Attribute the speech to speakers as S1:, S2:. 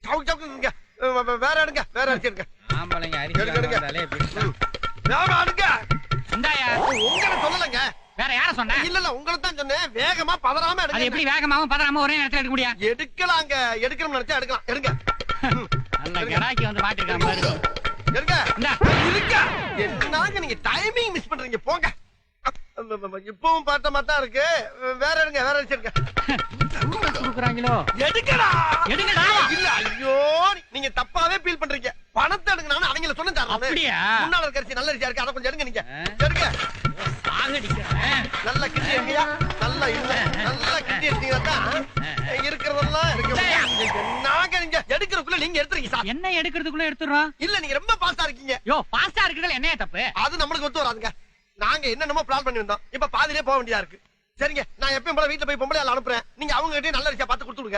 S1: சவுக்கு வேற எடுங்க, வேற அரிசி எடுங்க.
S2: ஆம்பளைங்க அரிசி வந்தாலே
S1: வேற எடுங்க.
S2: இந்தாயா.
S1: உங்களை சொல்லலங்க.
S2: வேற யார சொன்ன?
S1: இல்ல உங்களை தான் சொன்னேன். வேகமா பதறாம எடுங்க.
S2: அது எப்படி வேகமாவும் பதறாம ஒரே நேரத்துல எடுக்க முடியும்?
S1: எடுக்கலாங்க. எடுக்கணும்னு நினைச்சா எடுக்கலாம். எடுங்க.
S2: நல்ல கடாக்கி வந்து மாட்டிருக்கான் பாரு.
S1: எடுங்க.
S2: இந்தா.
S1: இருக்க. என்னங்க நீங்க டைமிங் மிஸ் பண்றீங்க. போங்க. இப்பவும் பார்த்த மாதிரி தான் இருக்கு. வேற எடுங்க, வேற அரிசி எடுங்க.
S2: குடுக்குறாங்களோ?
S1: எடுங்கடா.
S2: எடுங்கடா.
S1: இல்ல ஐயோ நீங்க தப்பாவே ஃபீல் பண்றீங்க. பணத்தை எடுங்க. நான் அவங்கள சொன்னேன் சார்.
S2: அப்படியே
S1: முன்னால இருக்க அரிசி நல்ல அரிசியா இருக்கு. அத கொஞ்சம் எடுங்க நீங்க. எடுங்க.
S2: சாகடிக்கிறேன்.
S1: நல்ல கிட்டி எடுங்கயா. நல்லா இல்ல. நல்ல கிட்டி எடுத்தீங்கன்னா தான் இருக்கிறதெல்லாம் இருக்கு. நாங்க நீங்க எடுக்கிறதுக்குள்ள நீங்க எடுத்துறீங்க சார்.
S2: என்ன எடுக்கிறதுக்குள்ள எடுத்துறோம்?
S1: இல்ல நீங்க ரொம்ப ஃபாஸ்டா இருக்கீங்க.
S2: யோ ஃபாஸ்டா இருக்குறது என்னைய தப்பு?
S1: அது நம்மளுக்கு ஒத்து வராதுங்க. நாங்க என்னென்னமோ பிளான் பண்ணி வந்தோம். இப்ப பாதியிலே போக வேண்டியதா இருக்கு. சரிங்க, நான் எப்பயும் போல வீட்டுல போய் பொம்பளை ஆள் அனுப்புறேன். நீங்க அவங்க கிட்ட நல்ல அரிசியா பார்த்து கொடுத்துடுங்க.